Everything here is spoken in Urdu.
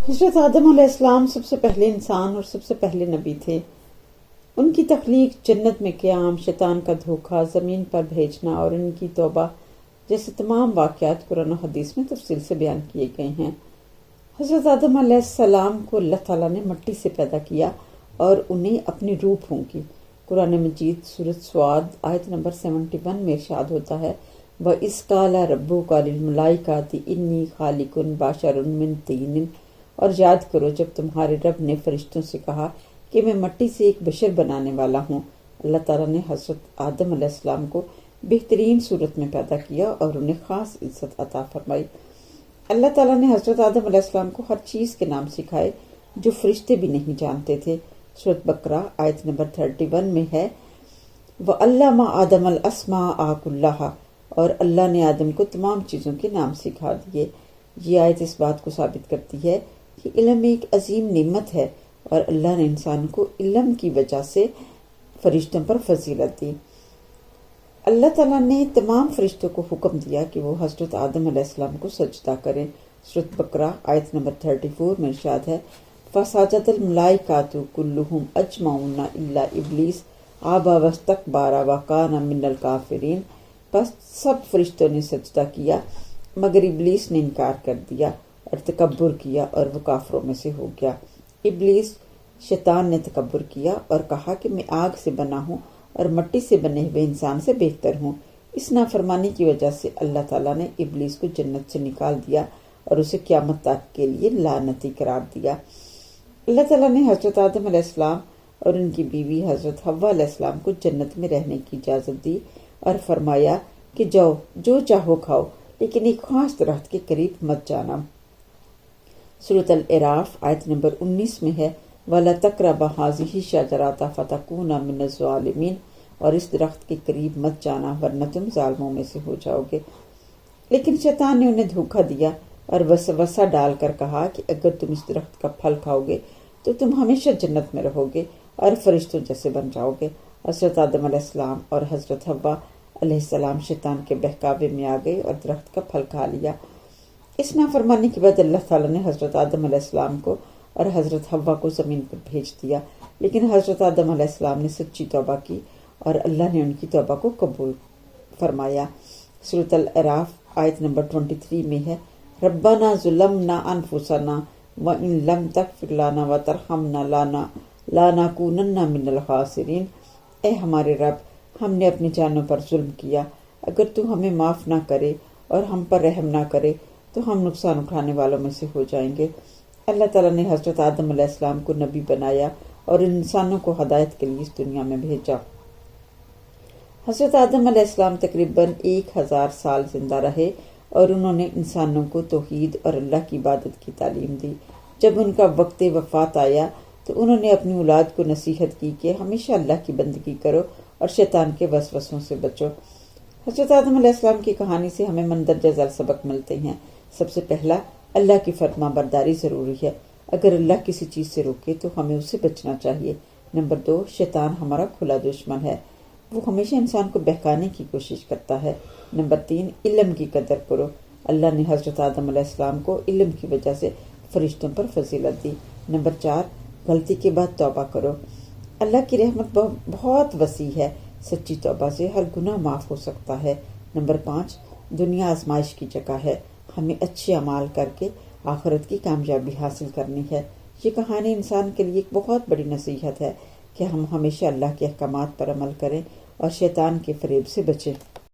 حضرت آدم علیہ السلام سب سے پہلے انسان اور سب سے پہلے نبی تھے۔ ان کی تخلیق، جنت میں قیام، شیطان کا دھوکہ، زمین پر بھیجنا اور ان کی توبہ جیسے تمام واقعات قرآن و حدیث میں تفصیل سے بیان کیے گئے ہیں۔ حضرت آدم علیہ السلام کو اللہ تعالیٰ نے مٹی سے پیدا کیا اور انہیں اپنی روح پھونکی۔ قرآن مجید سورۃ صاد آیت نمبر 71 میں ارشاد ہوتا ہے وَإِذْ قَالَ رَبُّكَ لِلْمَلَائِكَةِ إِنِّي خَالِقٌ بَشَرًا مِّن طِينٍ، اور یاد کرو جب تمہارے رب نے فرشتوں سے کہا کہ میں مٹی سے ایک بشر بنانے والا ہوں۔ اللہ تعالیٰ نے حضرت آدم علیہ السلام کو بہترین صورت میں پیدا کیا اور انہیں خاص عزت عطا فرمائی۔ اللہ تعالیٰ نے حضرت آدم علیہ السلام کو ہر چیز کے نام سکھائے جو فرشتے بھی نہیں جانتے تھے۔ سورۃ بقرہ آیت نمبر 31 میں ہے وَعَلَّمَ آدَمَ الْأَسْمَاءَ كُلَّهَا، اور اللہ نے آدم کو تمام چیزوں کے نام سکھا دیے۔ یہ آیت اس بات کو ثابت کرتی ہے کہ علم ایک عظیم نعمت ہے اور اللہ نے انسان کو علم کی وجہ سے فرشتوں پر فضیلت دی۔ اللہ تعالیٰ نے تمام فرشتوں کو حکم دیا کہ وہ حضرت آدم علیہ السلام کو سجدہ کریں۔ سورۃ بقرہ آیت نمبر 34 میں ارشاد ہے فَسَجَدَ الْمَلَائِكَةُ كُلُّهُمْ أَجْمَعُونَ إِلَّا إِبْلِيسَ أَبَى وَاسْتَكْبَرَ وَكَانَ مِنَ الْكَافِرِينَ، بس سب فرشتوں نے سجدہ کیا مگر ابلیس نے انکار کر دیا اور تکبر کیا اور وہ کافروں میں سے ہو گیا۔ ابلیس شیطان نے تکبر کیا اور کہا کہ میں آگ سے بنا ہوں اور مٹی سے بنے ہوئے انسان سے بہتر ہوں۔ اس نافرمانی کی وجہ سے اللہ تعالیٰ نے ابلیس کو جنت سے نکال دیا اور اسے قیامت تک کے لیے لعنتی قرار دیا۔ اللہ تعالیٰ نے حضرت آدم علیہ السلام اور ان کی بیوی حضرت حوا علیہ السلام کو جنت میں رہنے کی اجازت دی اور فرمایا کہ جاؤ جو چاہو کھاؤ لیکن ایک خاص درخت کے قریب مت جانا۔ سورۃ الاعراف آیت نمبر 19 میں ہے وَلَا تَقْرَبَا هَٰذِهِ الشَّجَرَةَ فَتَكُونَا مِنَ الظَّالِمِينَ، اور اس درخت کے قریب مت جانا ورنہ تم ظالموں میں سے ہو جاؤ گے۔ لیکن شیطان نے انہیں دھوکہ دیا اور وسوسہ ڈال کر کہا کہ اگر تم اس درخت کا پھل کھاؤ گے تو تم ہمیشہ جنت میں رہو گے اور فرشتوں جیسے بن جاؤ گے۔ حضرت آدم علیہ السلام اور حضرت حوا علیہ السلام شیطان کے بہکاوے میں آ گئے اور درخت کا پھل کھا لیا۔ اس نافرمانی کے بعد اللہ تعالیٰ نے حضرت آدم علیہ السلام کو اور حضرت حوا کو زمین پر بھیج دیا، لیکن حضرت آدم علیہ السلام نے سچی توبہ کی اور اللہ نے ان کی توبہ کو قبول فرمایا۔ سورۃ الاعراف آیت نمبر 23 میں ہے ربنا ظلمنا انفسنا وان لم تغفر لنا وترحمنا لنکونن من الخاسرین، اے ہمارے رب ہم نے اپنی جانوں پر ظلم کیا، اگر تو ہمیں معاف نہ کرے اور ہم پر رحم نہ کرے تو ہم نقصان اٹھانے والوں میں سے ہو جائیں گے۔ اللہ تعالیٰ نے حضرت آدم علیہ السلام کو نبی بنایا اور انسانوں کو ہدایت کے لیے اس دنیا میں بھیجا۔ حضرت آدم علیہ السلام تقریباً 1000 سال زندہ رہے اور انہوں نے انسانوں کو توحید اور اللہ کی عبادت کی تعلیم دی۔ جب ان کا وقت وفات آیا تو انہوں نے اپنی اولاد کو نصیحت کی کہ ہمیشہ اللہ کی بندگی کرو اور شیطان کے وسوسوں سے بچو۔ حضرت آدم علیہ السلام کی کہانی سے ہمیں مندرجہ ذیل سبق ملتے ہیں۔ سب سے پہلا، اللہ کی فرما برداری ضروری ہے، اگر اللہ کسی چیز سے روکے تو ہمیں اسے بچنا چاہیے۔ نمبر 2، شیطان ہمارا کھلا دشمن ہے، وہ ہمیشہ انسان کو بہکانے کی کوشش کرتا ہے۔ نمبر 3، علم کی قدر کرو، اللہ نے حضرت آدم علیہ السلام کو علم کی وجہ سے فرشتوں پر فضیلت دی۔ نمبر 4، غلطی کے بعد توبہ کرو، اللہ کی رحمت بہت وسیع ہے، سچی توبہ سے ہر گناہ معاف ہو سکتا ہے۔ نمبر 5، دنیا آزمائش کی جگہ ہے، ہمیں اچھے اعمال کر کے آخرت کی کامیابی حاصل کرنی ہے۔ یہ کہانی انسان کے لیے ایک بہت بڑی نصیحت ہے کہ ہم ہمیشہ اللہ کے احکامات پر عمل کریں اور شیطان کے فریب سے بچیں۔